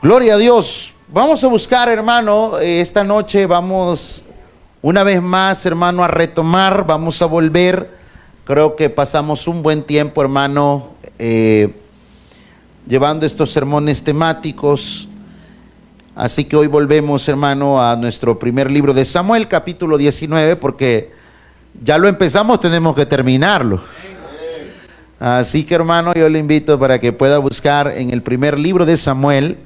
Gloria a Dios. Vamos a buscar, hermano, esta noche vamos una vez más, hermano, a retomar, vamos a volver. Creo que pasamos un buen tiempo, hermano, llevando estos sermones temáticos. Así que hoy volvemos, hermano, a nuestro primer libro de Samuel, capítulo 19, porque ya lo empezamos, tenemos que terminarlo. Así que, hermano, yo le invito para que pueda buscar en el primer libro de Samuel,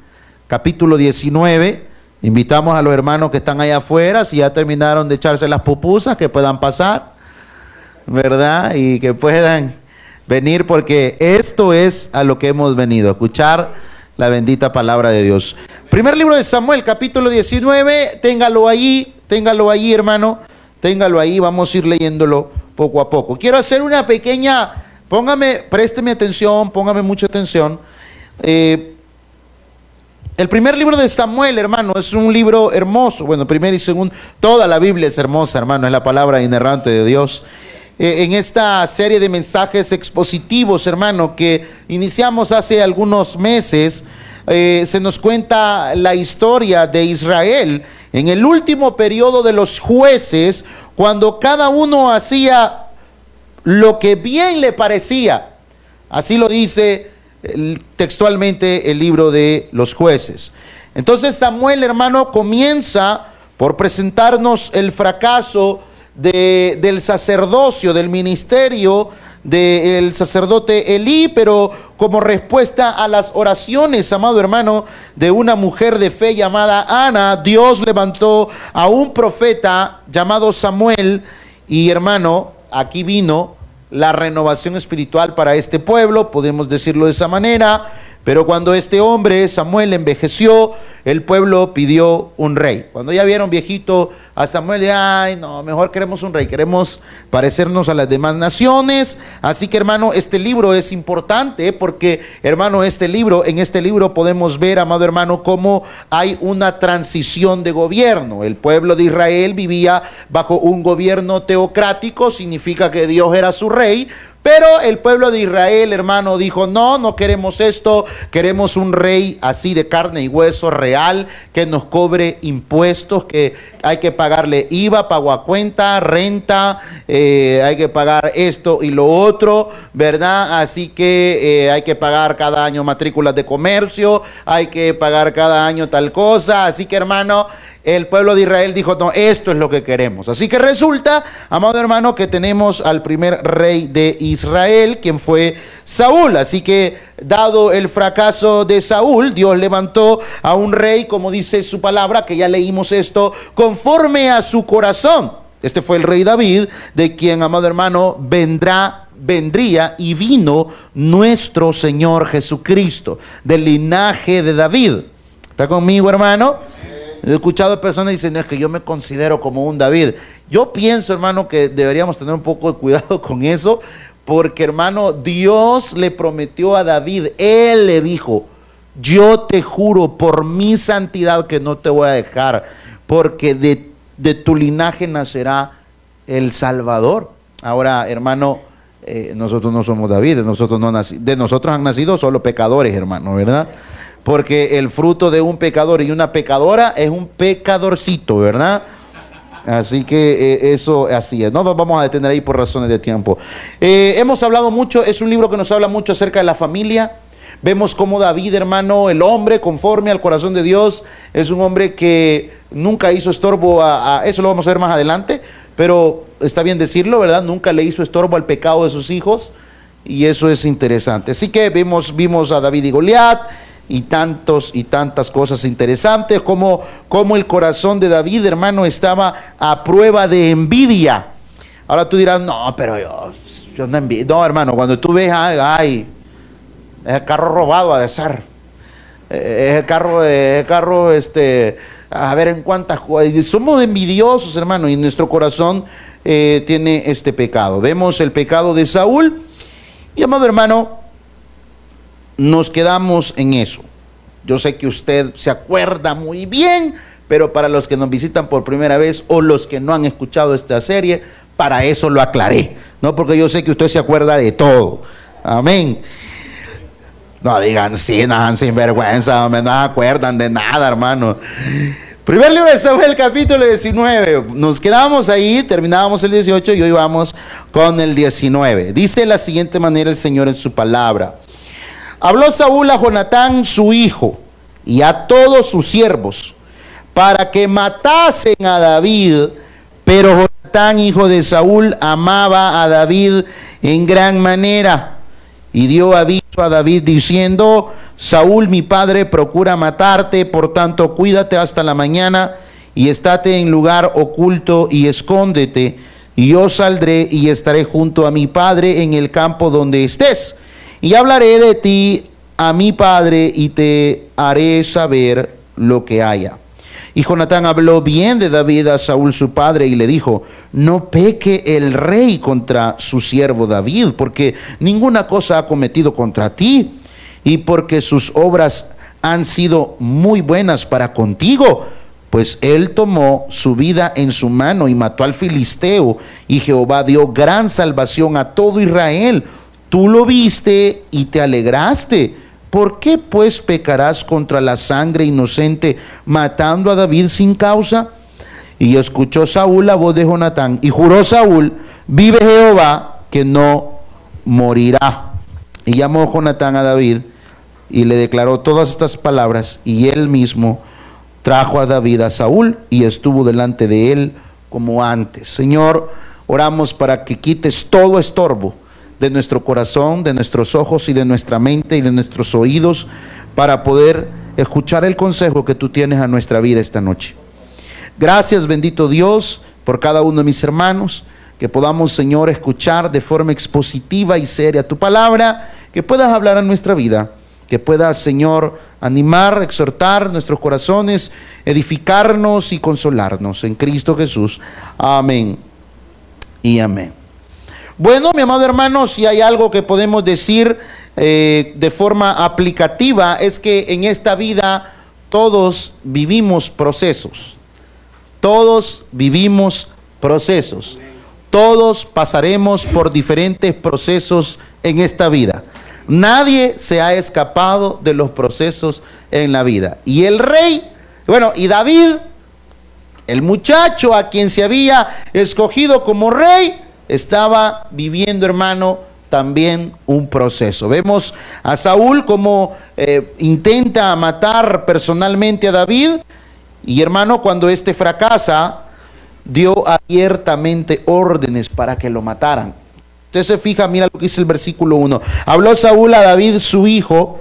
capítulo 19. Invitamos a los hermanos que están allá afuera, si ya terminaron de echarse las pupusas, que puedan pasar, ¿verdad? Y que puedan venir, porque esto es a lo que hemos venido, a escuchar la bendita palabra de Dios. Primer libro de Samuel, capítulo 19, téngalo ahí, hermano, téngalo ahí, vamos a ir leyéndolo poco a poco. Quiero hacer una pequeña, présteme atención, póngame mucha atención. El primer libro de Samuel, hermano, es un libro hermoso. Bueno, primero y segundo, toda la Biblia es hermosa, hermano, es la palabra inerrante de Dios. En esta serie de mensajes expositivos, hermano, que iniciamos hace algunos meses, se nos cuenta la historia de Israel en el último periodo de los jueces, cuando cada uno hacía lo que bien le parecía. Así lo dice textualmente el libro de los jueces. Entonces Samuel, hermano, comienza por presentarnos el fracaso del sacerdocio, del ministerio del sacerdote Elí, pero como respuesta a las oraciones, amado hermano, de una mujer de fe llamada Ana, Dios levantó a un profeta llamado Samuel, y hermano, aquí vino la renovación espiritual para este pueblo, podemos decirlo de esa manera. Pero cuando este hombre, Samuel, envejeció, el pueblo pidió un rey. Cuando ya vieron viejito a Samuel, ay no, mejor queremos un rey, queremos parecernos a las demás naciones. Así que, hermano, este libro es importante porque, hermano, en este libro podemos ver, amado hermano, cómo hay una transición de gobierno. El pueblo de Israel vivía bajo un gobierno teocrático, significa que Dios era su rey. Pero el pueblo de Israel, hermano, dijo, no queremos esto, queremos un rey así de carne y hueso, real, que nos cobre impuestos, que hay que pagarle IVA, pago a cuenta, renta, hay que pagar esto y lo otro, ¿verdad? Así que hay que pagar cada año matrículas de comercio, hay que pagar cada año tal cosa. Así que, hermano, el pueblo de Israel dijo, no, esto es lo que queremos. Así que resulta, amado hermano, que tenemos al primer rey de Israel, quien fue Saúl. Así que, dado el fracaso de Saúl, Dios levantó a un rey, como dice su palabra, que ya leímos esto, conforme a su corazón. Este fue el rey David, de quien, amado hermano, vendría y vino nuestro Señor Jesucristo, del linaje de David. ¿Está conmigo, hermano? He escuchado personas que dicen, no, es que yo me considero como un David. Yo pienso, hermano, que deberíamos tener un poco de cuidado con eso, porque, hermano, Dios le prometió a David, Él le dijo, yo te juro por mi santidad que no te voy a dejar, porque de tu linaje nacerá el Salvador. Ahora, hermano, nosotros no somos David, de nosotros han nacido solo pecadores, hermano, ¿verdad? Porque el fruto de un pecador y una pecadora es un pecadorcito, ¿verdad? Así que eso así es. No nos vamos a detener ahí por razones de tiempo. Hemos hablado mucho, es un libro que nos habla mucho acerca de la familia. Vemos cómo David, hermano, el hombre conforme al corazón de Dios, es un hombre que nunca hizo estorbo eso lo vamos a ver más adelante, pero está bien decirlo, ¿verdad? Nunca le hizo estorbo al pecado de sus hijos, y eso es interesante. Así que vimos a David y Goliat, y tantas cosas interesantes, como el corazón de David, hermano, estaba a prueba de envidia. Ahora tú dirás, no, pero yo no envidio. No, hermano, cuando tú ves, ay, es el carro robado a de ser, es el carro, a ver en cuántas cosas. Somos envidiosos, hermano, y nuestro corazón tiene este pecado. Vemos el pecado de Saúl, y, amado hermano, nos quedamos en eso. Yo sé que usted se acuerda muy bien, pero para los que nos visitan por primera vez o los que no han escuchado esta serie, para eso lo aclaré, no porque yo sé que usted se acuerda de todo. Amén. No digan sí, no, sin vergüenza, no se acuerdan de nada, hermano. Primer libro de Samuel, capítulo 19. Nos quedamos ahí, terminábamos el 18 y hoy vamos con el 19. Dice de la siguiente manera el Señor en su palabra. Habló Saúl a Jonatán, su hijo, y a todos sus siervos, para que matasen a David, pero Jonatán, hijo de Saúl, amaba a David en gran manera, y dio aviso a David diciendo: Saúl, mi padre, procura matarte, por tanto, cuídate hasta la mañana, y estate en lugar oculto y escóndete, y yo saldré y estaré junto a mi padre en el campo donde estés, y hablaré de ti a mi padre, y te haré saber lo que haya. Y Jonatán habló bien de David a Saúl su padre y le dijo: no peque el rey contra su siervo David, porque ninguna cosa ha cometido contra ti, y porque sus obras han sido muy buenas para contigo, pues él tomó su vida en su mano y mató al filisteo, y Jehová dio gran salvación a todo Israel. Tú lo viste y te alegraste. ¿Por qué pues pecarás contra la sangre inocente, matando a David sin causa? Y escuchó Saúl la voz de Jonatán, y juró Saúl: vive Jehová, que no morirá. Y llamó Jonatán a David y le declaró todas estas palabras, y él mismo trajo a David a Saúl y estuvo delante de él como antes. Señor, oramos para que quites todo estorbo de nuestro corazón, de nuestros ojos y de nuestra mente y de nuestros oídos, para poder escuchar el consejo que tú tienes a nuestra vida esta noche. Gracias, bendito Dios, por cada uno de mis hermanos, que podamos, Señor, escuchar de forma expositiva y seria tu palabra, que puedas hablar a nuestra vida, que puedas, Señor, animar, exhortar nuestros corazones, edificarnos y consolarnos en Cristo Jesús. Amén y amén. Bueno, mi amado hermano, si hay algo que podemos decir de forma aplicativa, es que en esta vida todos vivimos procesos. Todos vivimos procesos. Todos pasaremos por diferentes procesos en esta vida. Nadie se ha escapado de los procesos en la vida. Y el rey, bueno, y David, el muchacho a quien se había escogido como rey, estaba viviendo, hermano, también un proceso. Vemos a Saúl como intenta matar personalmente a David, y hermano, cuando este fracasa, dio abiertamente órdenes para que lo mataran. Usted se fija, mira lo que dice el versículo 1. Habló Saúl a David su hijo,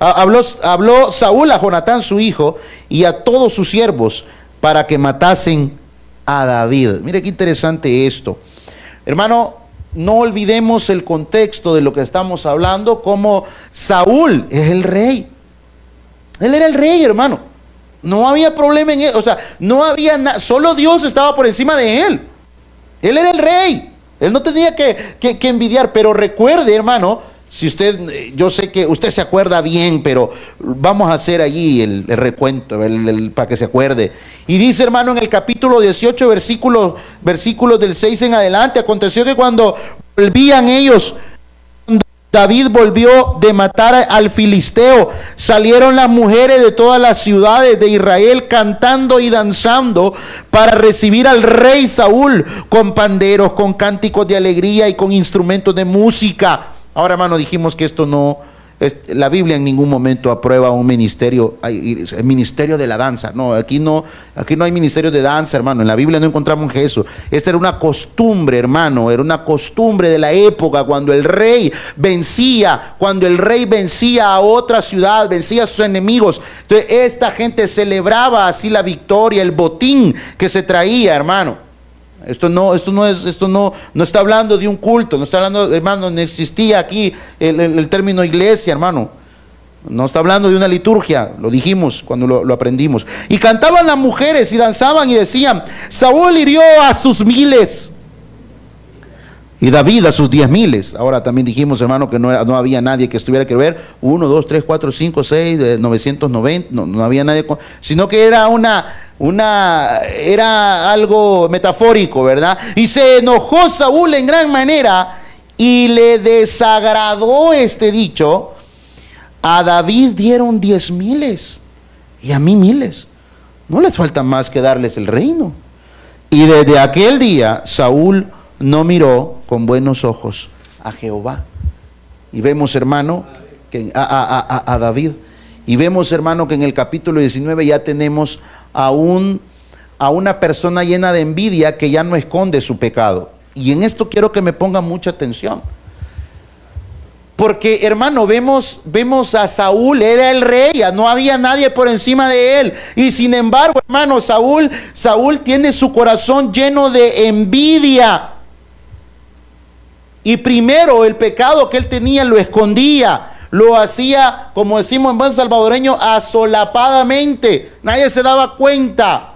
habló Saúl a Jonatán su hijo y a todos sus siervos para que matasen a David. Mire qué interesante esto. Hermano, no olvidemos el contexto de lo que estamos hablando, como Saúl es el rey. Él era el rey, hermano. No había problema en él, o sea, no había nada, solo Dios estaba por encima de él. Él era el rey. Él no tenía que envidiar, pero recuerde, hermano, si usted, yo sé que usted se acuerda bien, pero vamos a hacer allí el recuento, para que se acuerde. Y dice, hermano, en el capítulo 18, versículos del 6 en adelante: aconteció que cuando volvían ellos, David volvió de matar al filisteo, salieron las mujeres de todas las ciudades de Israel cantando y danzando para recibir al rey Saúl, con panderos, con cánticos de alegría y con instrumentos de música. Ahora, hermano, dijimos que esto no, la Biblia en ningún momento aprueba un ministerio, el ministerio de la danza. No, aquí no hay ministerio de danza, hermano. En la Biblia no encontramos eso. Esta era una costumbre, hermano, era una costumbre de la época, cuando el rey vencía a otra ciudad, vencía a sus enemigos. Entonces esta gente celebraba así la victoria, el botín que se traía, hermano. Esto no está hablando de un culto, no está hablando, hermano, no existía aquí el término iglesia, hermano. No está hablando de una liturgia, lo dijimos cuando lo aprendimos. Y cantaban las mujeres y danzaban y decían: Saúl hirió a sus 1000 y David a sus 10,000. Ahora también dijimos, hermano, que no había nadie que estuviera que ver 1, 2, 3, 4, 5, 6, 990, no había nadie, sino que era era algo metafórico, ¿verdad? Y se enojó Saúl en gran manera y le desagradó este dicho A David dieron 10,000 y a mí 1,000. No les falta más que darles el reino. Y desde aquel día Saúl no miró con buenos ojos a Jehová. Y vemos, hermano, que a David. Y vemos, hermano, que en el capítulo 19 ya tenemos a una persona llena de envidia que ya no esconde su pecado. Y en esto quiero que me pongan mucha atención. Porque, hermano, vemos a Saúl, era el rey, no había nadie por encima de él. Y sin embargo, hermano, Saúl tiene su corazón lleno de envidia. Y primero el pecado que él tenía lo escondía, lo hacía, como decimos en buen salvadoreño, asolapadamente. Nadie se daba cuenta.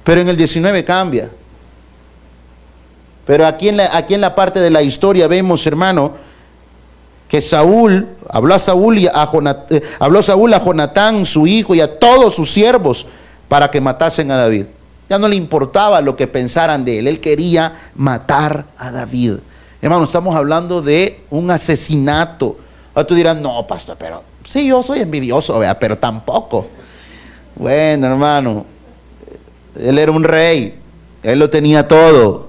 Pero en el 19 cambia. Pero aquí en la parte de la historia vemos, hermano, que habló Saúl a Jonatán, su hijo, y a todos sus siervos para que matasen a David. Ya no le importaba lo que pensaran de él. Él quería matar a David. Hermano, estamos hablando de un asesinato. Ahora tú dirás, no, pastor, pero sí, yo soy envidioso, ¿verdad? Pero tampoco. Bueno, hermano, él era un rey. Él lo tenía todo.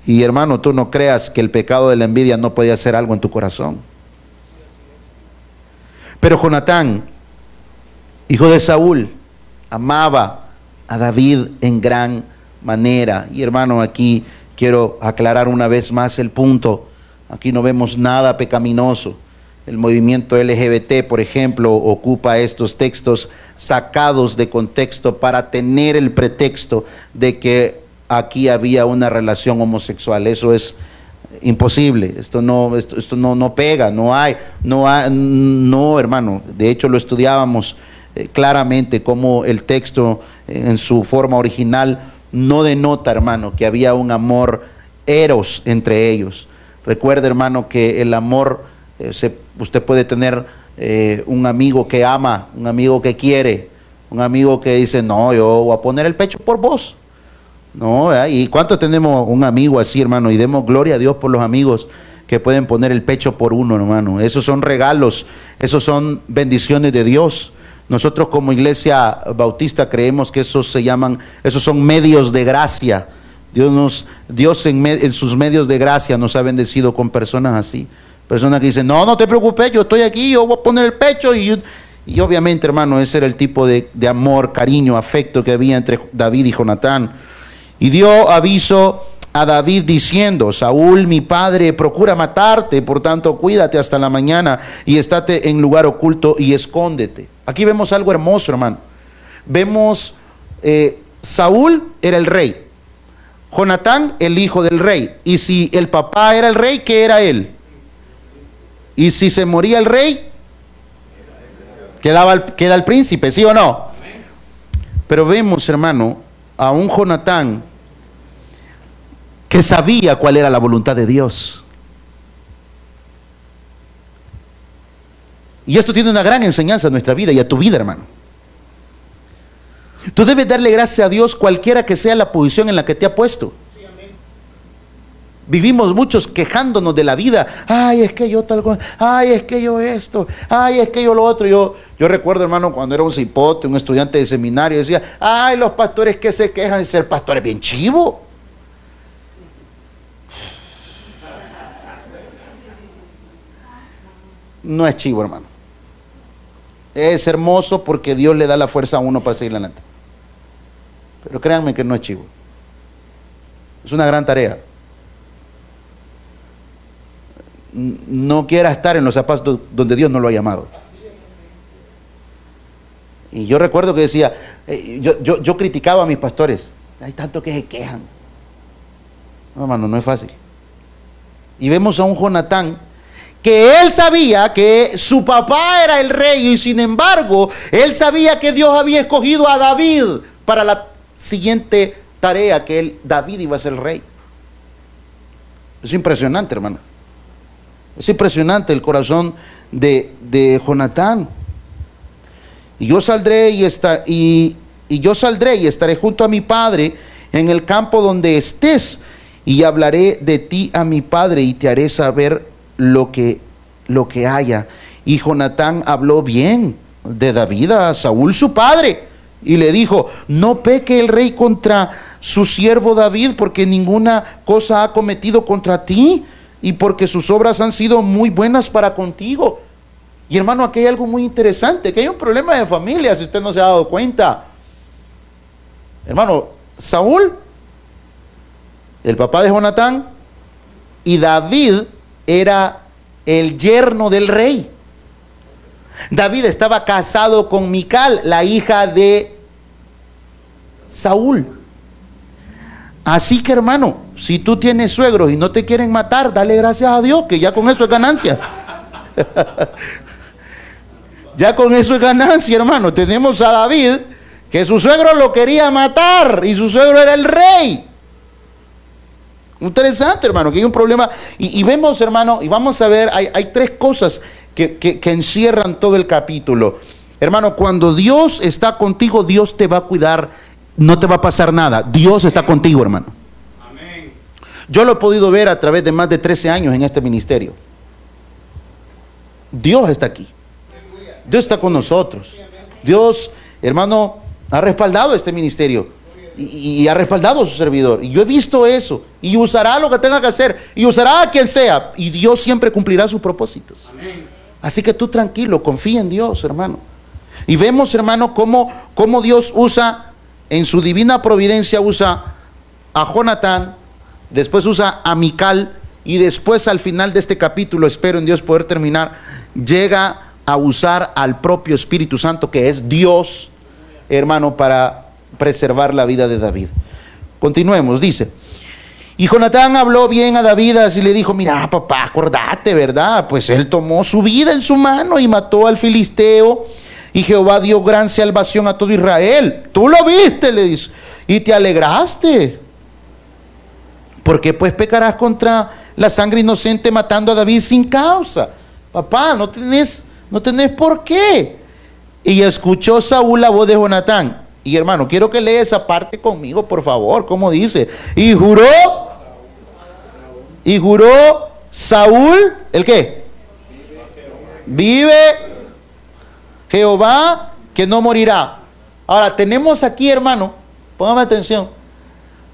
Y hermano, tú no creas que el pecado de la envidia no podía hacer algo en tu corazón. Pero Jonatán, hijo de Saúl, amaba a David en gran manera. Y hermano, aquí quiero aclarar una vez más el punto. Aquí no vemos nada pecaminoso. El movimiento LGBT, por ejemplo, ocupa estos textos sacados de contexto para tener el pretexto de que aquí había una relación homosexual. Eso es imposible. Esto no pega, no, hermano. De hecho, lo estudiábamos claramente como el texto en su forma original no denota, hermano, que había un amor eros entre ellos. Recuerde, hermano, que el amor, usted puede tener un amigo que ama, un amigo que quiere, un amigo que dice, no, yo voy a poner el pecho por vos. No, ¿verdad? ¿Y cuánto tenemos un amigo así, hermano? Y demos gloria a Dios por los amigos que pueden poner el pecho por uno, hermano. Esos son regalos, esos son bendiciones de Dios. Nosotros como iglesia bautista creemos que esos son medios de gracia. Dios en sus medios de gracia nos ha bendecido con personas así. Personas que dicen, no te preocupes, yo estoy aquí, yo voy a poner el pecho. Y obviamente, hermano, ese era el tipo de amor, cariño, afecto que había entre David y Jonatán. Y dio aviso a David diciendo, Saúl, mi padre, procura matarte, por tanto, cuídate hasta la mañana y estate en lugar oculto y escóndete. Aquí vemos algo hermoso, hermano. Vemos, Saúl era el rey, Jonatán el hijo del rey. Y si el papá era el rey, ¿qué era él? Y si se moría el rey, queda el príncipe, ¿sí o no? Pero vemos, hermano, a un Jonatán que sabía cuál era la voluntad de Dios. Y esto tiene una gran enseñanza en nuestra vida y a tu vida, hermano. Tú debes darle gracias a Dios cualquiera que sea la posición en la que te ha puesto. Vivimos muchos quejándonos de la vida. Ay, es que yo tal cosa. Ay, es que yo esto. Ay, es que yo lo otro. Yo recuerdo, hermano, cuando era un cipote, un estudiante de seminario, decía, ay, los pastores que se quejan de ser pastores bien chivo. No es chivo, hermano. Es hermoso porque Dios le da la fuerza a uno para seguir adelante. Pero créanme que no es chivo. Es una gran tarea. No quiera estar en los zapatos donde Dios no lo ha llamado. Y yo recuerdo que decía, yo criticaba a mis pastores. Hay tanto que se quejan. No, hermano, no es fácil. Y vemos a un Jonatán que él sabía que su papá era el rey y sin embargo, él sabía que Dios había escogido a David para la siguiente tarea, que David iba a ser el rey. Es impresionante, hermano. Es impresionante el corazón de Jonatán. Y yo saldré y estaré junto a mi padre en el campo donde estés, y hablaré de ti a mi padre y te haré saber lo que lo que haya. Y Jonatán habló bien de David a Saúl su padre, y le dijo: no peque el rey contra su siervo David, porque ninguna cosa ha cometido contra ti, y porque sus obras han sido muy buenas para contigo. Y hermano, aquí hay algo muy interesante, que hay un problema de familia, si usted no se ha dado cuenta. Hermano, Saúl, el papá de Jonatán, y David era el yerno del rey. David estaba casado con Mical, la hija de Saúl. Así que hermano, si tú tienes suegros y no te quieren matar, dale gracias a Dios, que ya con eso es ganancia. Ya con eso es ganancia, hermano. Tenemos a David, que su suegro lo quería matar, y su suegro era el rey. Interesante, hermano, que hay un problema. Y vemos, hermano, y vamos a ver, hay tres cosas que encierran todo el capítulo. Hermano, cuando Dios está contigo, Dios te va a cuidar, no te va a pasar nada. Dios está contigo, hermano. Amén. Yo lo he podido ver a través de más de 13 años en este ministerio. Dios está aquí. Dios está con nosotros. Dios, hermano, ha respaldado este ministerio y ha respaldado a su servidor. Y yo he visto eso. Y usará lo que tenga que hacer. Y usará a quien sea. Y Dios siempre cumplirá sus propósitos. Amén. Así que tú tranquilo, confía en Dios, hermano. Y vemos, hermano, cómo Dios usa, en su divina providencia, usa a Jonatán, después usa a Mical, y después al final de este capítulo, espero en Dios poder terminar, llega a usar al propio Espíritu Santo, que es Dios, hermano, para preservar la vida de David. Continuemos, dice: y Jonatán habló bien a David, así le dijo: mira, papá, acordate, ¿verdad? Pues él tomó su vida en su mano y mató al filisteo, y Jehová dio gran salvación a todo Israel. Tú lo viste, le dice, y te alegraste. ¿Por qué pues pecarás contra la sangre inocente matando a David sin causa? Papá, no tenés por qué. Y escuchó Saúl la voz de Jonatán. Y hermano, quiero que lea esa parte conmigo, por favor. ¿Cómo dice? Y juró Saúl, ¿el qué? Vive Jehová, que no morirá. Ahora, tenemos aquí, hermano, póngame atención,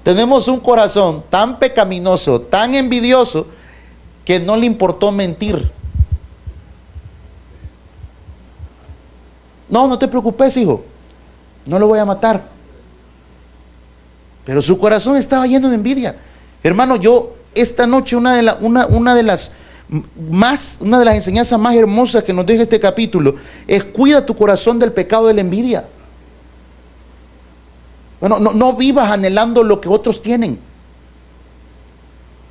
tenemos un corazón tan pecaminoso, tan envidioso, que no le importó mentir. No te preocupes, hijo, no lo voy a matar. Pero su corazón estaba lleno de envidia. Hermano, yo esta noche una de las enseñanzas más hermosas que nos deja este capítulo es: cuida tu corazón del pecado de la envidia. Bueno, no vivas anhelando lo que otros tienen.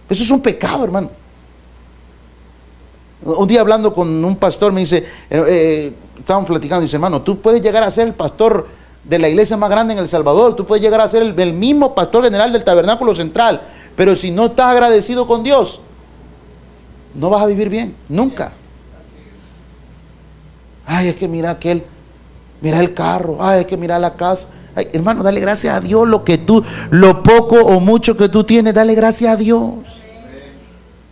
Eso es un pecado, hermano. Un día hablando con un pastor me dice, estábamos platicando, dice: hermano, tú puedes llegar a ser el pastor de la iglesia más grande en El Salvador, tú puedes llegar a ser el mismo pastor general del Tabernáculo Central, pero si no estás agradecido con Dios, no vas a vivir bien, nunca. Ay, es que mira aquel, mira el carro, ay, es que mira la casa. Ay, hermano, dale gracias a Dios lo poco o mucho que tú tienes, dale gracias a Dios.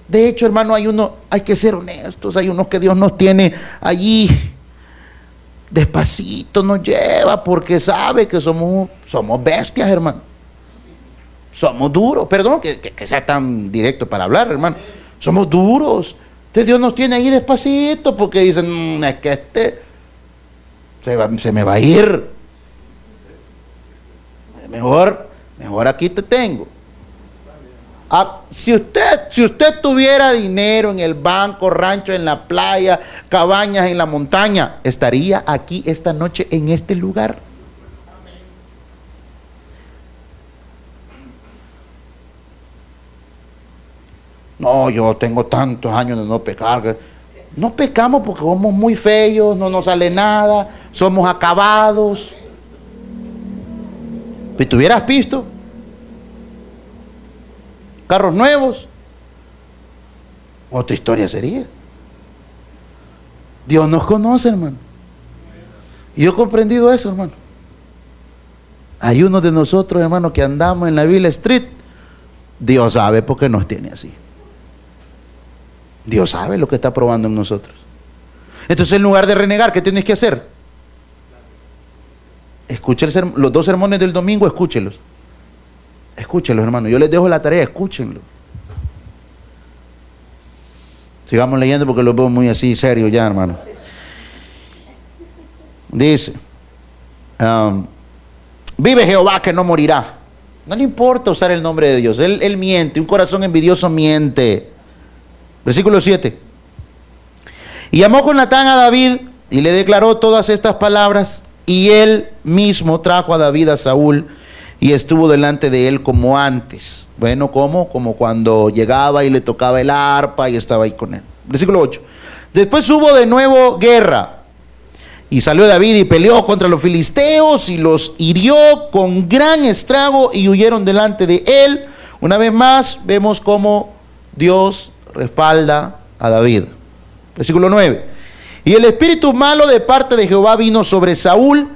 De hecho, hermano, hay que ser honestos, hay unos que Dios nos tiene allí, despacito nos lleva, porque sabe que somos bestias, hermano. Somos duros, perdón que sea tan directo para hablar, hermano. Somos duros. Entonces Dios nos tiene ahí despacito, porque dicen, es que se me va a ir. Mejor aquí te tengo. Si usted tuviera dinero en el banco, rancho en la playa, cabañas en la montaña, estaría aquí esta noche en este lugar. No, yo tengo tantos años de no pecar. No pecamos porque somos muy feos, no nos sale nada, somos acabados. Si tuvieras visto carros nuevos, otra historia sería. Dios nos conoce, hermano. Y yo he comprendido eso, hermano. Hay unos de nosotros, hermano, que andamos en la Villa Street. Dios sabe por qué nos tiene así. Dios sabe lo que está probando en nosotros. Entonces, en lugar de renegar, ¿qué tienes que hacer? Escuche los 2 sermones del domingo, escúchelos. Escúchelos, hermano. Yo les dejo la tarea, escúchenlo. Sigamos leyendo porque los veo muy así, serio ya, hermano. Dice, vive Jehová que no morirá. No le importa usar el nombre de Dios. Él miente, un corazón envidioso miente. Versículo 7. Y llamó Jonatán a David y le declaró todas estas palabras, y él mismo trajo a David a Saúl y estuvo delante de él como antes. Bueno, ¿cómo? Como cuando llegaba y le tocaba el arpa y estaba ahí con él. Versículo 8. Después hubo de nuevo guerra, y salió David y peleó contra los filisteos y los hirió con gran estrago y huyeron delante de él. Una vez más vemos cómo Dios respalda a David. Versículo 9. Y el espíritu malo de parte de Jehová vino sobre Saúl,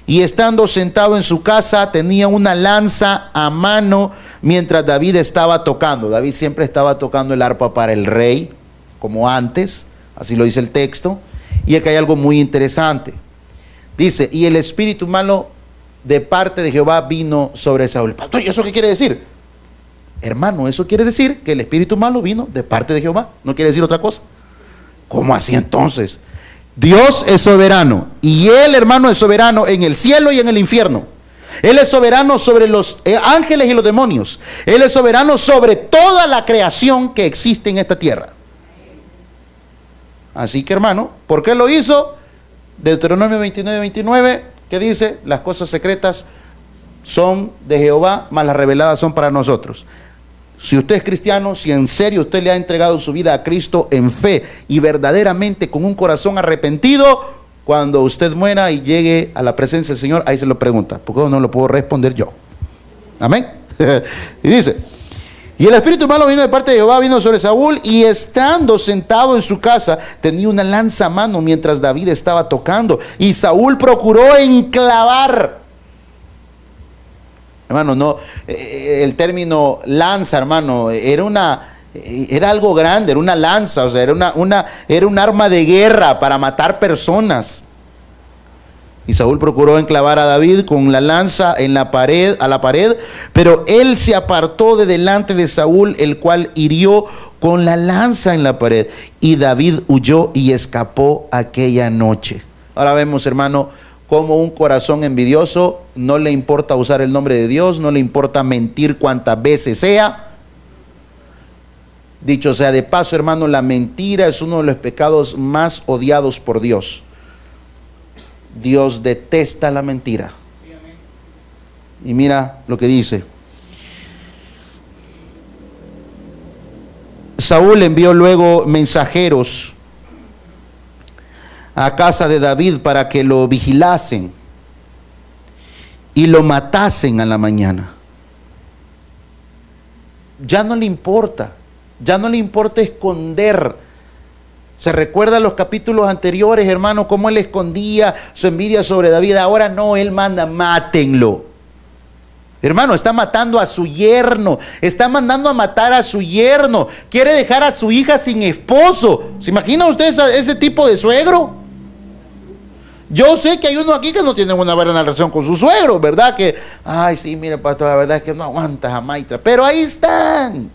y estando sentado en su casa tenía una lanza a mano mientras David estaba tocando. David siempre estaba tocando el arpa para el rey, como antes, así lo dice el texto. Y aquí hay algo muy interesante. Dice, y el espíritu malo de parte de Jehová vino sobre Saúl. Pastor, ¿y eso qué quiere decir? Hermano, eso quiere decir que el espíritu malo vino de parte de Jehová. No quiere decir otra cosa. ¿Cómo así entonces? Dios es soberano, y Él, hermano, es soberano en el cielo y en el infierno. Él es soberano sobre los ángeles y los demonios. Él es soberano sobre toda la creación que existe en esta tierra. Así que, hermano, ¿por qué lo hizo? Deuteronomio 29:29, que dice, las cosas secretas son de Jehová, mas las reveladas son para nosotros. Si usted es cristiano, si en serio usted le ha entregado su vida a Cristo en fe y verdaderamente con un corazón arrepentido, cuando usted muera y llegue a la presencia del Señor, ahí se lo pregunta, porque no lo puedo responder yo. Amén. Y dice, y el espíritu malo vino de parte de Jehová, vino sobre Saúl, y estando sentado en su casa, tenía una lanza a mano mientras David estaba tocando, y Saúl procuró enclavar. Hermano, no, el término lanza, hermano, era algo grande, era una lanza, o sea, era un arma de guerra para matar personas. Y Saúl procuró enclavar a David con la lanza a la pared, pero él se apartó de delante de Saúl, el cual hirió con la lanza en la pared. Y David huyó y escapó aquella noche. Ahora vemos, hermano, como un corazón envidioso no le importa usar el nombre de Dios, no le importa mentir cuantas veces sea. Dicho sea de paso, hermano, la mentira es uno de los pecados más odiados por Dios. Dios detesta la mentira. Y mira lo que dice. Saúl envió luego mensajeros a casa de David para que lo vigilasen y lo matasen a la mañana. Ya no le importa esconder. Se recuerda los capítulos anteriores, hermano, cómo él escondía su envidia sobre David. Ahora no, él manda, mátenlo. Hermano, está matando a su yerno, está mandando a matar a su yerno, quiere dejar a su hija sin esposo. ¿Se imagina usted ese tipo de suegro? Yo sé que hay uno aquí que no tiene una buena relación con su suegro, ¿verdad? Que, ay, sí, mire, pastor, la verdad es que no aguantas a Maitra, pero ahí están,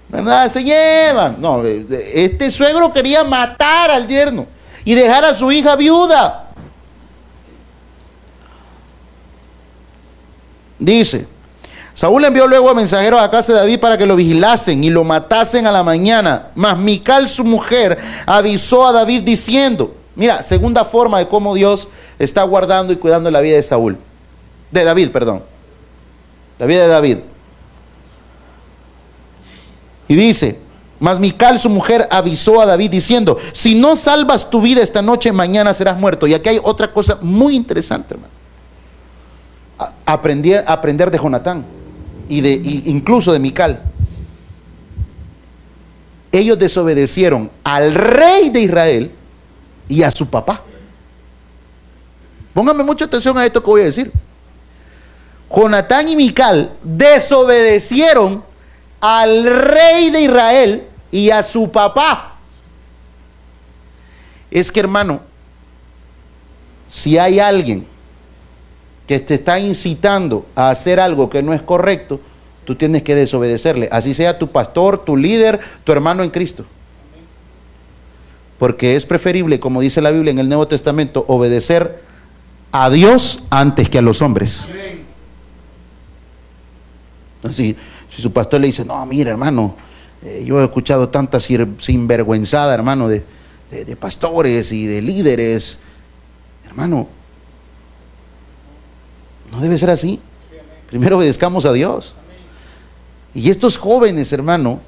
¿verdad? Se llevan. No, este suegro quería matar al yerno y dejar a su hija viuda. Dice, Saúl envió luego a mensajeros a casa de David para que lo vigilasen y lo matasen a la mañana. Mas Mical, su mujer, avisó a David diciendo, mira, segunda forma de cómo Dios está guardando y cuidando la vida de David, la vida de David. Y dice, mas Mical, su mujer, avisó a David diciendo, si no salvas tu vida esta noche, mañana serás muerto. Y aquí hay otra cosa muy interesante, hermano. Aprender de Jonatán y incluso de Mical. Ellos desobedecieron al rey de Israel y a su papá. Pónganme mucha atención a esto que voy a decir. Jonatán y Mical desobedecieron al rey de Israel y a su papá. Es que, hermano, si hay alguien que te está incitando a hacer algo que no es correcto, tú tienes que desobedecerle, así sea tu pastor, tu líder, tu hermano en Cristo. Porque es preferible, como dice la Biblia en el Nuevo Testamento, obedecer a Dios antes que a los hombres. Así, si su pastor le dice, no, mira, hermano, yo he escuchado tanta sinvergüenzada, hermano, de pastores y de líderes, hermano, no debe ser así. Primero obedezcamos a Dios. Y estos jóvenes, hermano,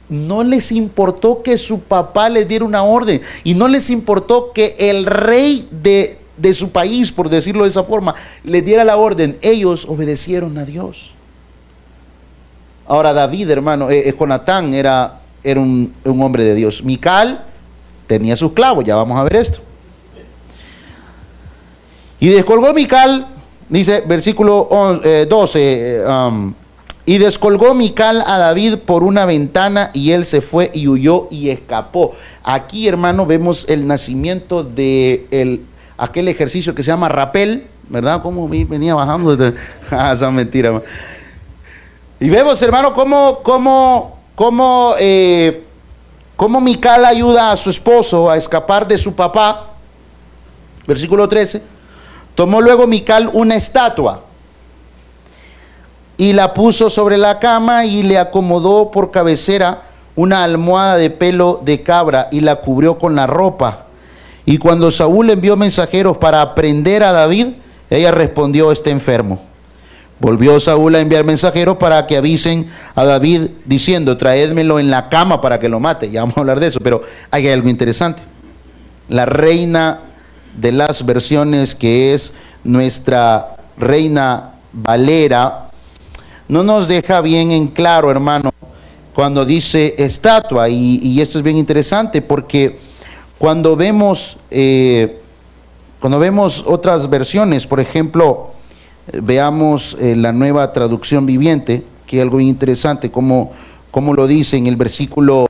no les importó que su papá les diera una orden, y no les importó que el rey de su país, por decirlo de esa forma, les diera la orden. Ellos obedecieron a Dios. Ahora David, hermano, Jonatán era un hombre de Dios. Mical tenía sus clavos, ya vamos a ver esto. Y descolgó Mical, dice versículo 12, y descolgó Mical a David por una ventana, y él se fue y huyó y escapó. Aquí, hermano, vemos el nacimiento de aquel ejercicio que se llama rapel, ¿verdad? Como venía bajando. Esa mentira, man. Y vemos, hermano, cómo Mical ayuda a su esposo a escapar de su papá. Versículo 13. Tomó luego Mical una estatua y la puso sobre la cama, y le acomodó por cabecera una almohada de pelo de cabra, y la cubrió con la ropa. Y cuando Saúl envió mensajeros para prender a David, ella respondió: está enfermo. Volvió Saúl a enviar mensajeros para que avisen a David, diciendo: traédmelo en la cama para que lo mate. Ya vamos a hablar de eso, pero hay algo interesante. La Reina de las Versiones, que es nuestra Reina Valera, no nos deja bien en claro, hermano, cuando dice estatua. Y esto es bien interesante, porque cuando vemos otras versiones, por ejemplo, veamos la Nueva Traducción Viviente, que es algo bien interesante, como lo dice en el versículo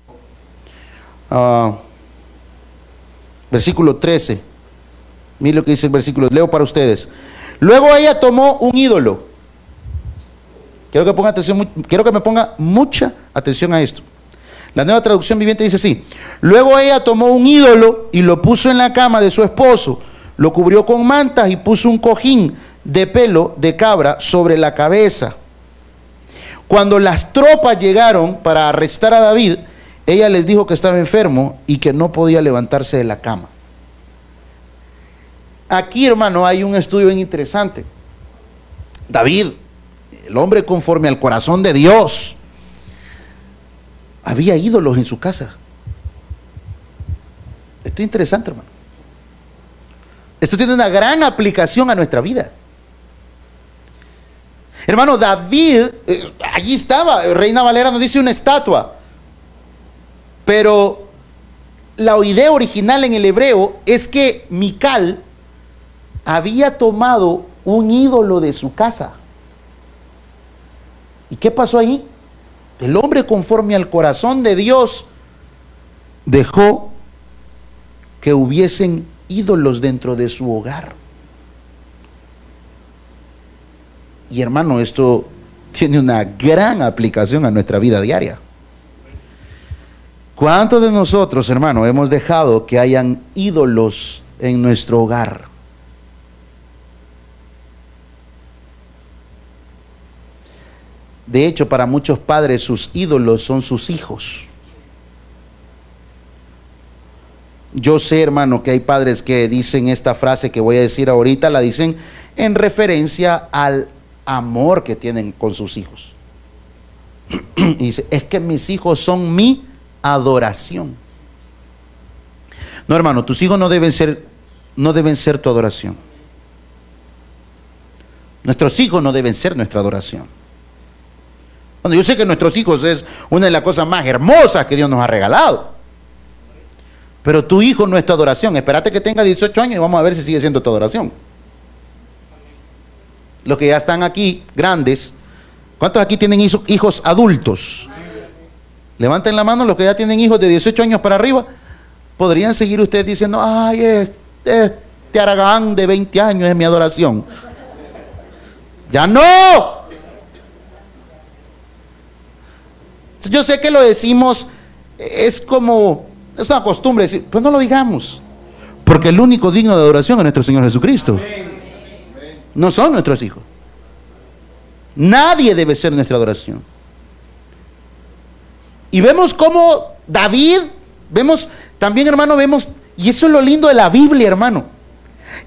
13. Miren lo que dice el versículo, leo para ustedes. Luego ella tomó un ídolo. Quiero que me ponga mucha atención a esto. La Nueva Traducción Viviente dice así: luego ella tomó un ídolo y lo puso en la cama de su esposo, lo cubrió con mantas y puso un cojín de pelo de cabra sobre la cabeza. Cuando las tropas llegaron para arrestar a David, ella les dijo que estaba enfermo y que no podía levantarse de la cama. Aquí, hermano, hay un estudio bien interesante. David, el hombre conforme al corazón de Dios, había ídolos en su casa. Esto es interesante, hermano. Esto tiene una gran aplicación a nuestra vida. Hermano, David, allí estaba, Reina Valera nos dice una estatua, pero la idea original en el hebreo es que Mical había tomado un ídolo de su casa. ¿Y qué pasó ahí? El hombre, conforme al corazón de Dios, dejó que hubiesen ídolos dentro de su hogar. Y, hermano, esto tiene una gran aplicación a nuestra vida diaria. ¿Cuántos de nosotros, hermano, hemos dejado que hayan ídolos en nuestro hogar? De hecho, para muchos padres, sus ídolos son sus hijos. Yo sé, hermano, que hay padres que dicen esta frase que voy a decir ahorita, la dicen en referencia al amor que tienen con sus hijos. Y dice: es que mis hijos son mi adoración. No, hermano, tus hijos no deben ser tu adoración. Nuestros hijos no deben ser nuestra adoración. Yo sé que nuestros hijos es una de las cosas más hermosas que Dios nos ha regalado, pero tu hijo no es tu adoración. Espérate que tenga 18 años y vamos a ver si sigue siendo tu adoración. Los que ya están aquí grandes, ¿cuántos aquí tienen hijos adultos? Levanten la mano los que ya tienen hijos de 18 años para arriba. Podrían seguir ustedes diciendo, ay, este Aragán de 20 años es mi adoración. ¡Ya no! Yo sé que lo decimos, es una costumbre decir, pues no lo digamos. Porque el único digno de adoración es nuestro Señor Jesucristo. No son nuestros hijos. Nadie debe ser nuestra adoración. Y vemos cómo David, vemos también, hermano, y eso es lo lindo de la Biblia, hermano,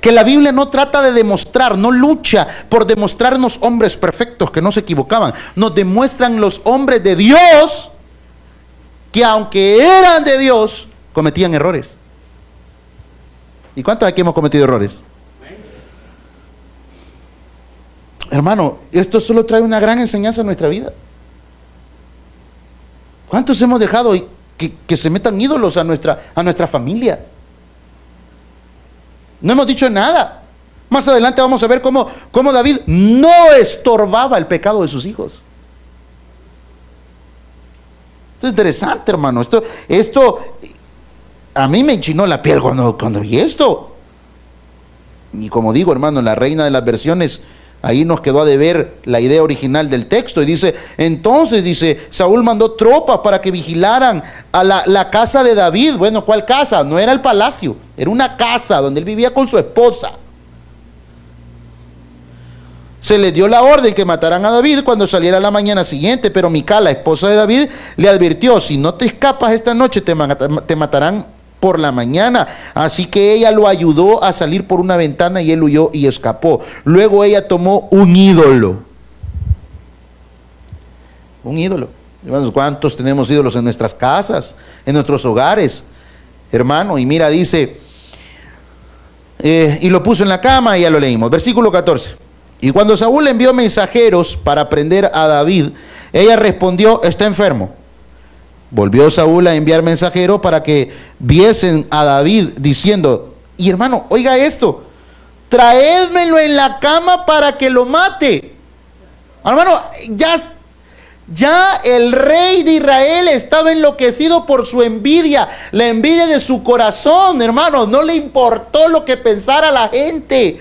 que la Biblia no trata de demostrar, no lucha por demostrarnos hombres perfectos que no se equivocaban. Nos demuestran los hombres de Dios que aunque eran de Dios, cometían errores. ¿Y cuántos aquí hemos cometido errores? Hermano, esto solo trae una gran enseñanza a nuestra vida. ¿Cuántos hemos dejado que se metan ídolos a nuestra familia? No hemos dicho nada. Más adelante vamos a ver cómo David no estorbaba el pecado de sus hijos. Esto es interesante, hermano. Esto a mí me enchinó la piel cuando vi esto. Y como digo, hermano, la Reina de las Versiones, ahí nos quedó a deber la idea original del texto. Y dice, entonces, dice, Saúl mandó tropas para que vigilaran a la casa de David. Bueno, ¿cuál casa? No era el palacio, era una casa donde él vivía con su esposa. Se le dio la orden que mataran a David cuando saliera la mañana siguiente, pero Mical, la esposa de David, le advirtió, si no te escapas esta noche te matarán por la mañana. Así que ella lo ayudó a salir por una ventana y él huyó y escapó. Luego ella tomó un ídolo. Un ídolo. Hermanos, ¿cuántos tenemos ídolos en nuestras casas, en nuestros hogares? Hermano, y mira, dice, y lo puso en la cama y ya lo leímos. Versículo 14. Y cuando Saúl envió mensajeros para prender a David, ella respondió, está enfermo. Volvió Saúl a enviar mensajeros para que viesen a David, diciendo, y hermano, oiga esto, traédmelo en la cama para que lo mate. Hermano, ya el rey de Israel estaba enloquecido por su envidia, la envidia de su corazón, hermano. No le importó lo que pensara la gente.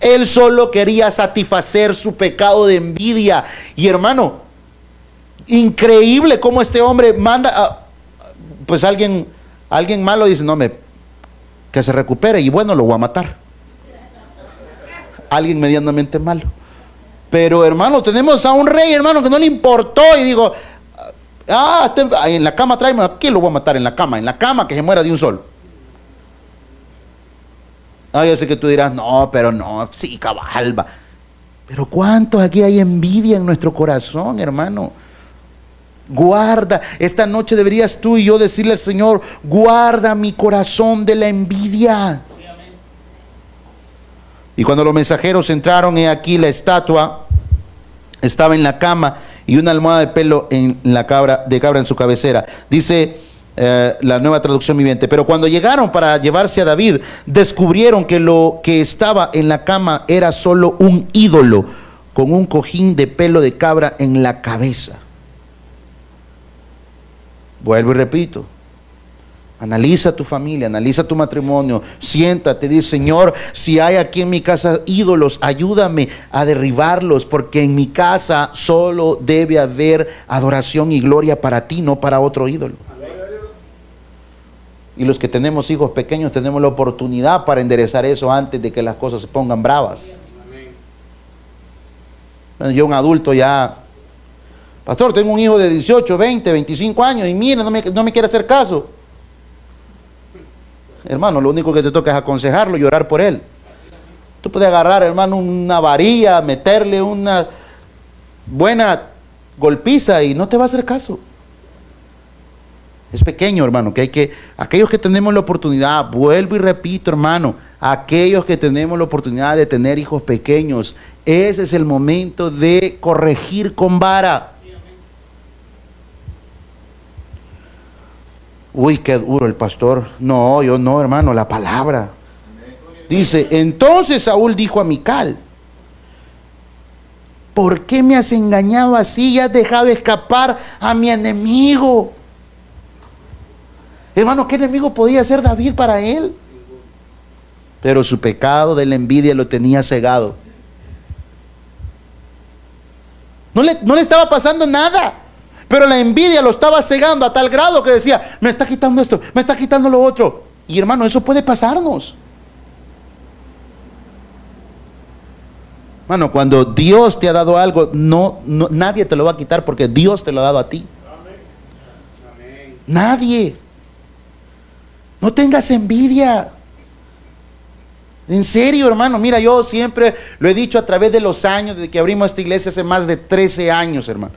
Él solo quería satisfacer su pecado de envidia. Y hermano, increíble cómo este hombre manda pues alguien malo dice, no, que se recupere y bueno, lo voy a matar. Alguien medianamente malo. Pero hermano, tenemos a un rey, hermano, que no le importó y digo, en la cama tráeme, aquí lo voy a matar en la cama que se muera de un sol. Yo sé que tú dirás, no, pero no, sí, cabal. Pero ¿cuántos aquí hay envidia en nuestro corazón, hermano? Guarda, esta noche deberías tú y yo decirle al Señor, guarda mi corazón de la envidia. Sí, amén. Y cuando los mensajeros entraron, he aquí la estatua estaba en la cama y una almohada de pelo de cabra en su cabecera. Dice la Nueva Traducción Viviente, pero cuando llegaron para llevarse a David, descubrieron que lo que estaba en la cama era solo un ídolo con un cojín de pelo de cabra en la cabeza. Vuelvo y repito, analiza tu familia, analiza tu matrimonio, siéntate, dice, Señor, si hay aquí en mi casa ídolos, ayúdame a derribarlos, porque en mi casa solo debe haber adoración y gloria para ti, no para otro ídolo. Y los que tenemos hijos pequeños tenemos la oportunidad para enderezar eso antes de que las cosas se pongan bravas. Bueno, yo un adulto ya, pastor, tengo un hijo de 18, 20, 25 años y mira, no me quiere hacer caso. Hermano, lo único que te toca es aconsejarlo y orar por él. Tú puedes agarrar, hermano, una varilla, meterle una buena golpiza y no te va a hacer caso. Es pequeño, hermano, aquellos que tenemos la oportunidad, vuelvo y repito, hermano, aquellos que tenemos la oportunidad de tener hijos pequeños, ese es el momento de corregir con vara. Uy, qué duro el pastor. No, yo no, hermano, la palabra. Dice, entonces Saúl dijo a Mical, ¿por qué me has engañado así y has dejado escapar a mi enemigo? Hermano, ¿qué enemigo podía ser David para él? Pero su pecado de la envidia lo tenía cegado. No le estaba pasando nada, pero la envidia lo estaba cegando a tal grado que decía, me está quitando esto, me está quitando lo otro. Y hermano, eso puede pasarnos. Hermano, cuando Dios te ha dado algo, nadie te lo va a quitar porque Dios te lo ha dado a ti. Amén. Nadie. No tengas envidia. En serio, hermano. Mira, yo siempre lo he dicho a través de los años, desde que abrimos esta iglesia hace más de 13 años, hermano.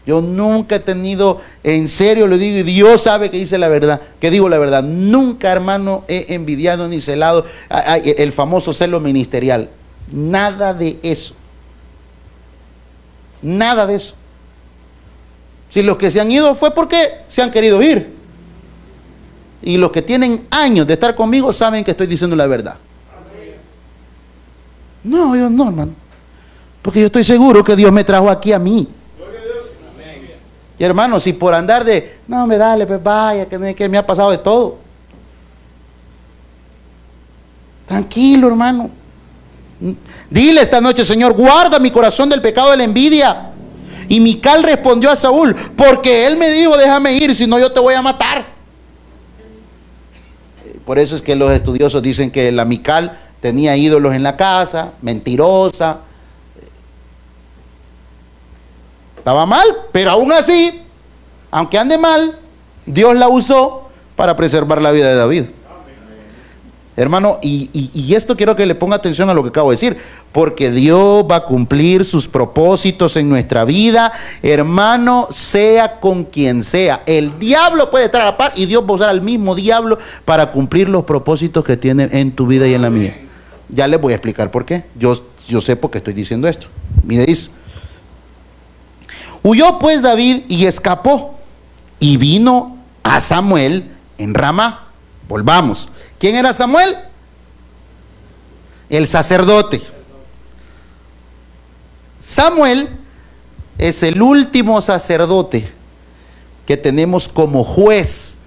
Yo nunca he tenido, en serio lo digo, y Dios sabe que dice la verdad, que digo la verdad. Nunca, hermano, he envidiado ni celado el famoso celo ministerial. Nada de eso. Nada de eso. Si los que se han ido fue porque se han querido ir. Y los que tienen años de estar conmigo saben que estoy diciendo la verdad. No, yo no, hermano. Porque yo estoy seguro que Dios me trajo aquí a mí. Y hermano, si por andar de, no, me dale, pues vaya, que me ha pasado de todo. Tranquilo, hermano. Dile esta noche, Señor, guarda mi corazón del pecado de la envidia. Y Mical respondió a Saúl, porque él me dijo, déjame ir, si no yo te voy a matar. Por eso es que los estudiosos dicen que la Mical tenía ídolos en la casa, mentirosa. Estaba mal, pero aún así, aunque ande mal, Dios la usó para preservar la vida de David. Hermano, y esto quiero que le ponga atención a lo que acabo de decir, porque Dios va a cumplir sus propósitos en nuestra vida, hermano, sea con quien sea. El diablo puede estar a la par y Dios va a usar al mismo diablo para cumplir los propósitos que tiene en tu vida y en la mía. Ya les voy a explicar por qué. Yo sé por qué estoy diciendo esto. Mire, dice: huyó pues David y escapó, y vino a Samuel en Ramá. Volvamos. ¿Quién era Samuel? El sacerdote. Samuel es el último sacerdote que tenemos como juez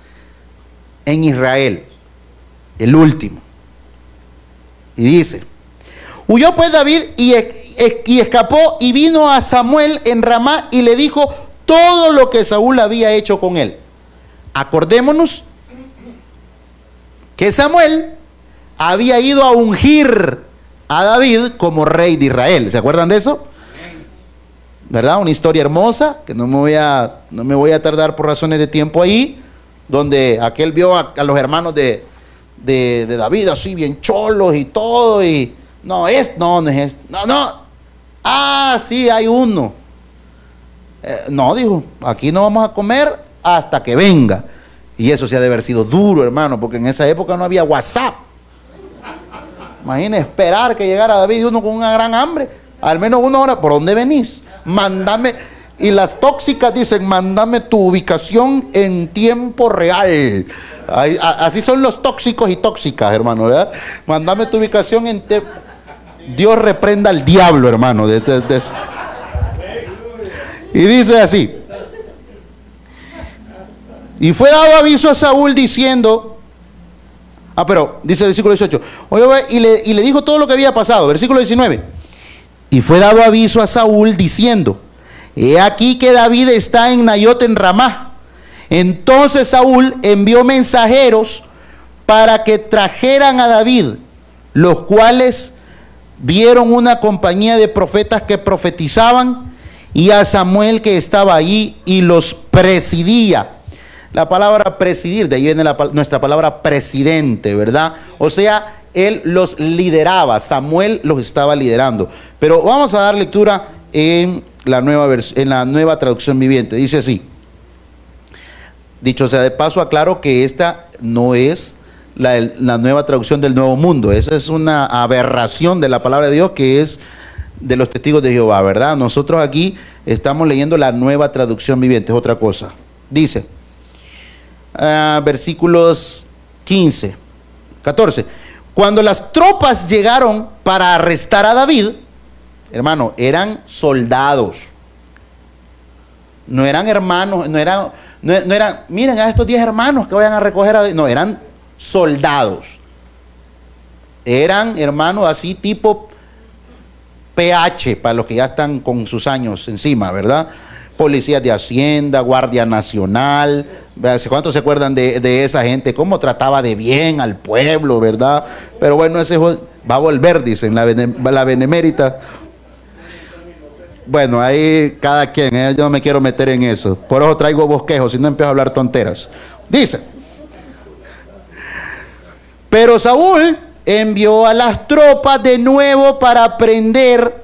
en Israel. El último. Y dice: huyó pues David y escapó, y vino a Samuel en Ramá y le dijo todo lo que Saúl había hecho con él. Acordémonos que Samuel había ido a ungir a David como rey de Israel. ¿Se acuerdan de eso? ¿Verdad? Una historia hermosa, que no me voy a tardar por razones de tiempo ahí, donde aquel vio a los hermanos de David así bien cholos y todo, y no es este, no, sí, hay uno. No, dijo, aquí no vamos a comer hasta que venga. Y eso sí ha de haber sido duro, hermano, porque en esa época no había WhatsApp. Imagina esperar que llegara David y uno con una gran hambre, al menos 1 hora. ¿Por dónde venís? Mándame. Y las tóxicas dicen, mándame tu ubicación en tiempo real. Así son los tóxicos y tóxicas, hermano, ¿verdad? Mándame tu ubicación en tiempo. Dios reprenda al diablo, hermano. Y dice así: y fue dado aviso a Saúl diciendo, pero dice el versículo 18, y le dijo todo lo que había pasado. Versículo 19, y fue dado aviso a Saúl diciendo, he aquí que David está en Nayot en Ramá. Entonces Saúl envió mensajeros para que trajeran a David, los cuales vieron una compañía de profetas que profetizaban, y a Samuel que estaba allí y los presidía. La palabra presidir, de ahí viene nuestra palabra presidente, ¿verdad? O sea, él los lideraba, Samuel los estaba liderando. Pero vamos a dar lectura en la nueva traducción viviente. Dice así: dicho sea de paso, aclaro que esta no es la nueva traducción del Nuevo Mundo. Esa es una aberración de la palabra de Dios, que es de los testigos de Jehová, ¿verdad? Nosotros aquí estamos leyendo la nueva traducción viviente, es otra cosa. Dice, versículos 15, 14. Cuando las tropas llegaron para arrestar a David, hermano, eran soldados, no eran hermanos, no eran, miren a estos 10 hermanos que vayan a recoger a... No, eran soldados. Eran hermanos así tipo PH, para los que ya están con sus años encima, ¿verdad? Policías de Hacienda, Guardia Nacional. ¿Cuántos se acuerdan de esa gente? Cómo trataba de bien al pueblo, ¿verdad? Pero bueno, ese va a volver, dicen, la benemérita. Bueno, ahí cada quien, yo no me quiero meter en eso. Por eso traigo bosquejos, si no empiezo a hablar tonteras. Dice, pero Saúl envió a las tropas de nuevo para prender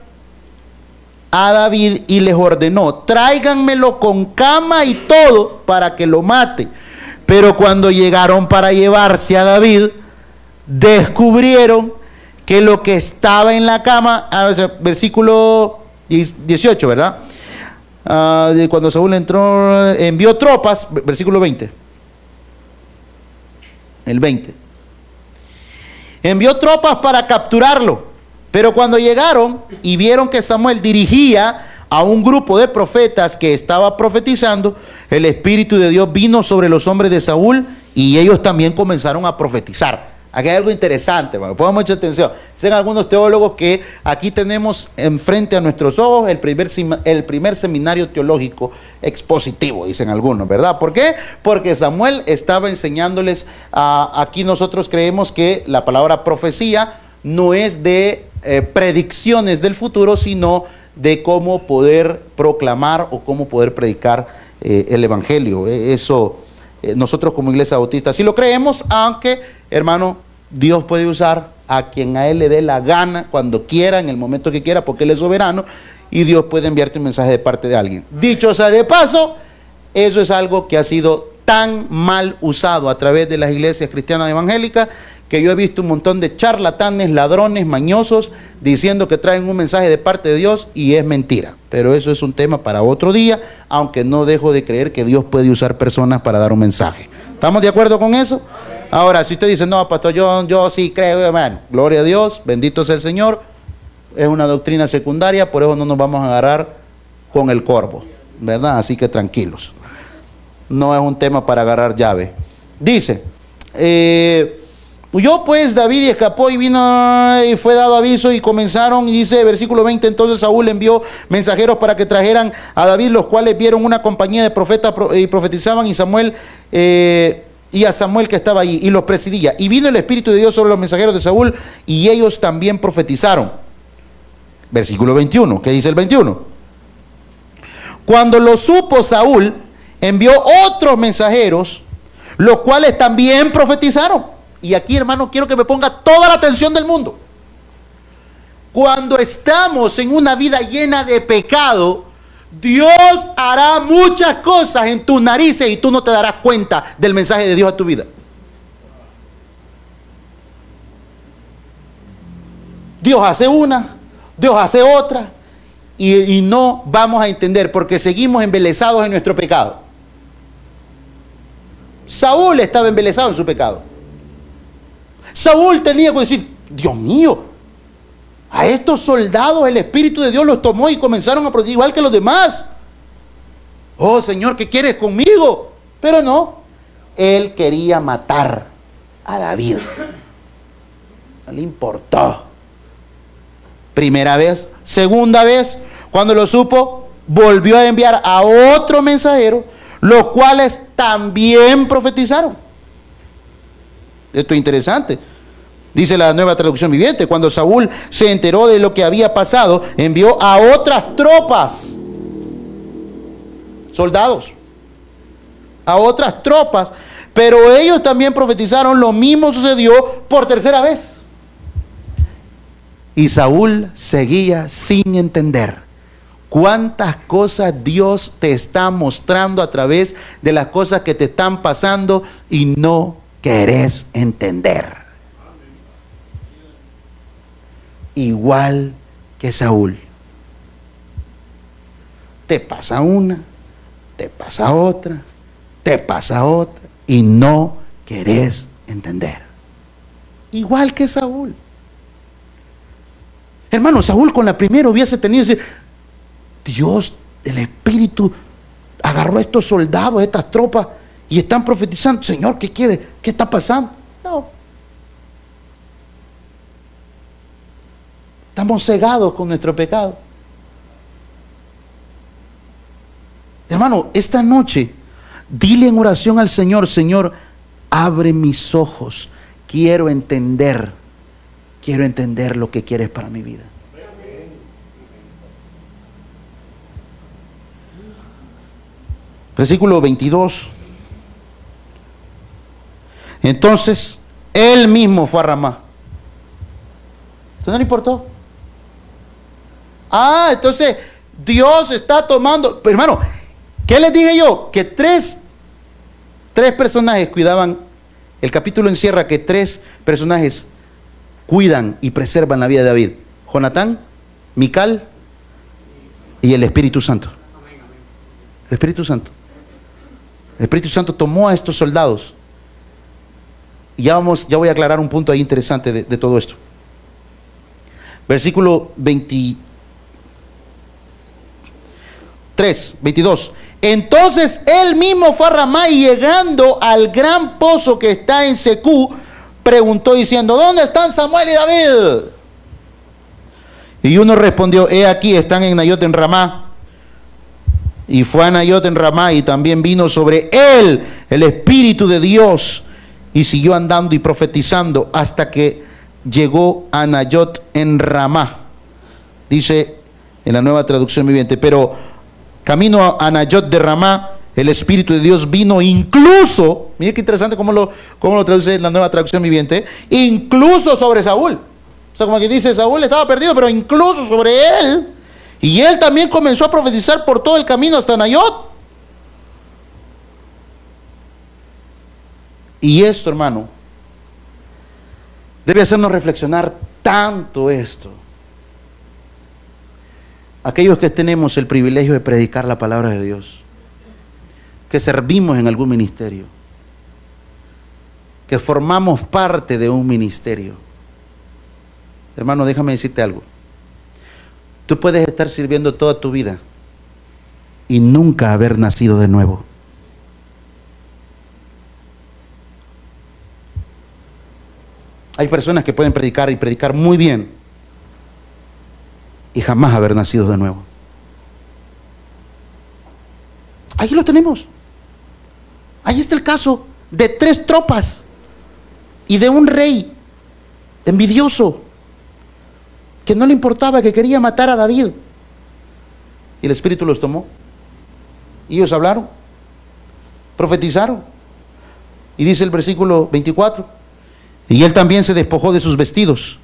a David y les ordenó, tráiganmelo con cama y todo para que lo mate. Pero cuando llegaron para llevarse a David, descubrieron que lo que estaba en la cama, versículo 18, ¿verdad? Cuando Saúl entró, envió tropas, versículo 20. El 20. Envió tropas para capturarlo. Pero cuando llegaron y vieron que Samuel dirigía a un grupo de profetas que estaba profetizando, el Espíritu de Dios vino sobre los hombres de Saúl y ellos también comenzaron a profetizar. Aquí hay algo interesante, bueno, pongan mucha atención. Dicen algunos teólogos que aquí tenemos enfrente a nuestros ojos el primer seminario teológico expositivo, dicen algunos, ¿verdad? ¿Por qué? Porque Samuel estaba enseñándoles, aquí nosotros creemos que la palabra profecía no es de predicciones del futuro, sino de cómo poder proclamar o cómo poder predicar el Evangelio. Eso nosotros como Iglesia Bautista sí lo creemos, aunque, hermano, Dios puede usar a quien a Él le dé la gana, cuando quiera, en el momento que quiera, porque Él es soberano, y Dios puede enviarte un mensaje de parte de alguien. Dicho sea de paso, eso es algo que ha sido tan mal usado a través de las iglesias cristianas evangélicas, que yo he visto un montón de charlatanes, ladrones, mañosos, diciendo que traen un mensaje de parte de Dios y es mentira. Pero eso es un tema para otro día, aunque no dejo de creer que Dios puede usar personas para dar un mensaje. ¿Estamos de acuerdo con eso? Ahora, si usted dice, no, pastor, yo sí creo, hermano, gloria a Dios, bendito sea el Señor, es una doctrina secundaria, por eso no nos vamos a agarrar con el corvo, ¿verdad? Así que tranquilos. No es un tema para agarrar llave. Dice, huyó pues David y escapó y vino y fue dado aviso y comenzaron, y dice versículo 20, entonces Saúl envió mensajeros para que trajeran a David, los cuales vieron una compañía de profetas y profetizaban, y Samuel y a Samuel que estaba allí y los presidía, y vino el Espíritu de Dios sobre los mensajeros de Saúl y ellos también profetizaron. Versículo 21, ¿qué dice el 21? Cuando lo supo Saúl, envió otros mensajeros, los cuales también profetizaron. Y aquí, hermano, quiero que me ponga toda la atención del mundo. Cuando estamos en una vida llena de pecado, Dios hará muchas cosas en tus narices y tú no te darás cuenta del mensaje de Dios a tu vida. Dios hace una, Dios hace otra, y no vamos a entender porque seguimos embelesados en nuestro pecado. Saúl estaba embelesado en su pecado. Saúl tenía que decir, Dios mío, a estos soldados el Espíritu de Dios los tomó y comenzaron a proceder igual que los demás. Oh Señor, ¿qué quieres conmigo? Pero no, él quería matar a David. No le importó. Primera vez, segunda vez, cuando lo supo, volvió a enviar a otro mensajero, los cuales también profetizaron. Esto es interesante. Dice la Nueva Traducción Viviente, cuando Saúl se enteró de lo que había pasado, envió a otras tropas, soldados, a otras tropas, pero ellos también profetizaron. Lo mismo sucedió por tercera vez. Y Saúl seguía sin entender cuántas cosas Dios te está mostrando a través de las cosas que te están pasando y no querés entender. Igual que Saúl. Te pasa una, te pasa otra, te pasa otra y no querés entender. Igual que Saúl. Hermano, Saúl con la primera hubiese tenido que decir, Dios, el Espíritu agarró a estos soldados, a estas tropas, y están profetizando. Señor, ¿qué quiere? ¿Qué está pasando? No. Estamos cegados con nuestro pecado. Hermano, esta noche, dile en oración al Señor: Señor, abre mis ojos. Quiero entender lo que quieres para mi vida. Versículo 22. Entonces, él mismo fue a Ramá. ¿Eso no le importó? Entonces, Dios está tomando... Pero, hermano, ¿qué les dije yo? Que tres personajes cuidaban. El capítulo encierra que 3 personajes cuidan y preservan la vida de David: Jonatán, Mical y el Espíritu Santo. El Espíritu Santo. El Espíritu Santo tomó a estos soldados. Y ya voy a aclarar un punto ahí interesante de todo esto. Versículo 22. Entonces él mismo fue a Ramá, y llegando al gran pozo que está en Secú, preguntó diciendo: ¿dónde están Samuel y David? Y uno respondió: he aquí, están en Nayot en Ramá. Y fue a Nayot en Ramá, y también vino sobre él el Espíritu de Dios, y siguió andando y profetizando hasta que llegó a Nayot en Ramá. Dice en la Nueva Traducción Viviente: pero camino a Nayot de Ramá, el Espíritu de Dios vino incluso, mire qué interesante cómo lo traduce en la Nueva Traducción Viviente, incluso sobre Saúl. O sea, como que dice, Saúl estaba perdido, pero incluso sobre él. Y él también comenzó a profetizar por todo el camino hasta Nayot. Y esto, hermano, debe hacernos reflexionar tanto esto. Aquellos que tenemos el privilegio de predicar la palabra de Dios, que servimos en algún ministerio, que formamos parte de un ministerio. Hermano, déjame decirte algo. Tú puedes estar sirviendo toda tu vida y nunca haber nacido de nuevo. Hay personas que pueden predicar y predicar muy bien y jamás haber nacido de nuevo. Ahí lo tenemos. Ahí está el caso de 3 tropas y de un rey envidioso que no le importaba, que quería matar a David. Y el Espíritu los tomó. Y ellos hablaron, profetizaron. Y dice el versículo 24: y él también se despojó de sus vestidos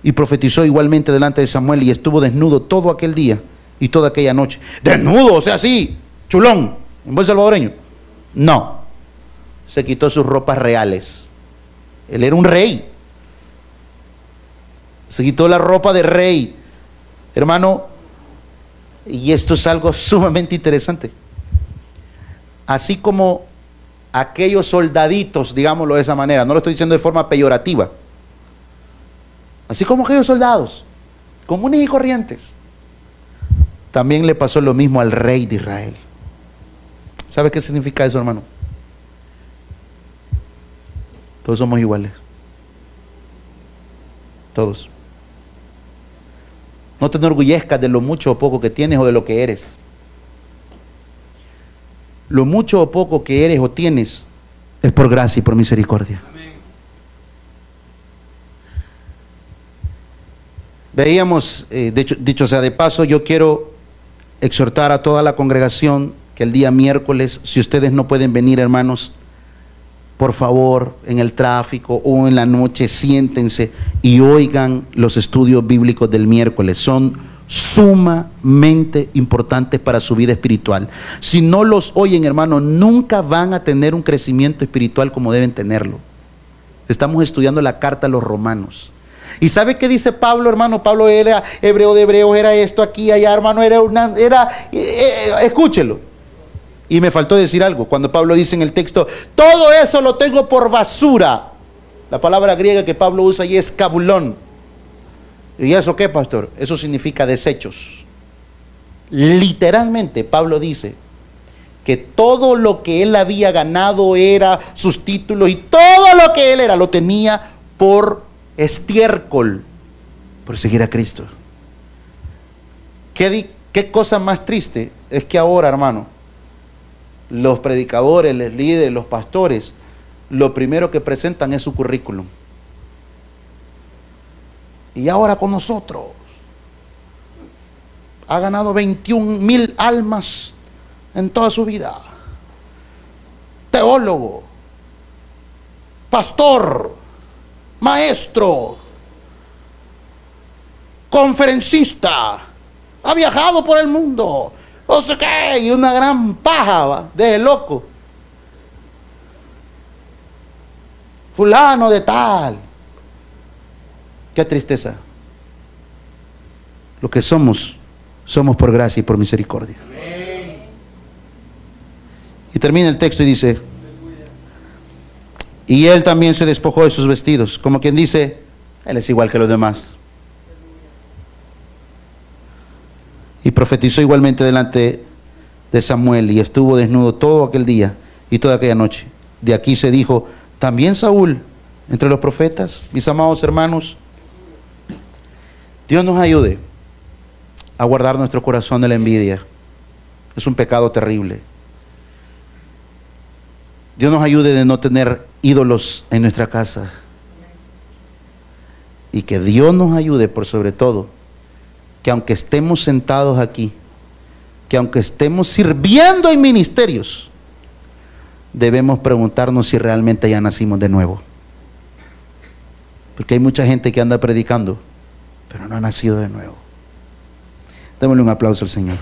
y profetizó igualmente delante de Samuel, y estuvo desnudo todo aquel día y toda aquella noche. Desnudo, o sea, así, chulón, en buen salvadoreño. No, se quitó sus ropas reales. Él era un rey. Se quitó la ropa de rey, hermano. Y esto es algo sumamente interesante. Así como aquellos soldaditos, digámoslo de esa manera, no lo estoy diciendo de forma peyorativa, así como aquellos soldados comunes y corrientes, también le pasó lo mismo al rey de Israel. ¿Sabe qué significa eso, hermano? Todos somos iguales. Todos. No te enorgullezcas de lo mucho o poco que tienes o de lo que eres. Lo mucho o poco que eres o tienes es por gracia y por misericordia. Amén. Veíamos, dicho sea de paso, yo quiero exhortar a toda la congregación que el día miércoles, si ustedes no pueden venir, hermanos, por favor, en el tráfico o en la noche, siéntense y oigan los estudios bíblicos del miércoles. Son sumamente importantes para su vida espiritual. Si no los oyen, hermano, nunca van a tener un crecimiento espiritual como deben tenerlo. Estamos estudiando la carta a los Romanos. ¿Y sabe qué dice Pablo, hermano? Pablo era hebreo de hebreos, era esto aquí, allá, hermano, escúchelo. Y me faltó decir algo, cuando Pablo dice en el texto, todo eso lo tengo por basura. La palabra griega que Pablo usa ahí es kabulón. ¿Y eso qué, pastor? Eso significa desechos. Literalmente, Pablo dice que todo lo que él había ganado era sus títulos y todo lo que él era lo tenía por estiércol, por seguir a Cristo. ¿Qué cosa más triste es que ahora, hermano, los predicadores, los líderes, los pastores, lo primero que presentan es su currículum? Y ahora con nosotros ha ganado 21,000 almas en toda su vida. Teólogo, pastor, maestro, conferencista, ha viajado por el mundo, no sé qué, y una gran paja, ¿va? De loco. Fulano de tal. Qué tristeza. Lo que somos por gracia y por misericordia. Amén. Y termina el texto y dice: y él también se despojó de sus vestidos, como quien dice, él es igual que los demás. Y profetizó igualmente delante de Samuel, y estuvo desnudo todo aquel día y toda aquella noche. De aquí se dijo, también Saúl entre los profetas. Mis amados hermanos, Dios nos ayude a guardar nuestro corazón de la envidia. Es un pecado terrible. Dios nos ayude de no tener ídolos en nuestra casa. Y que Dios nos ayude por sobre todo, que aunque estemos sentados aquí, que aunque estemos sirviendo en ministerios, debemos preguntarnos si realmente ya nacimos de nuevo. Porque hay mucha gente que anda predicando, pero no ha nacido de nuevo. Démosle un aplauso al Señor.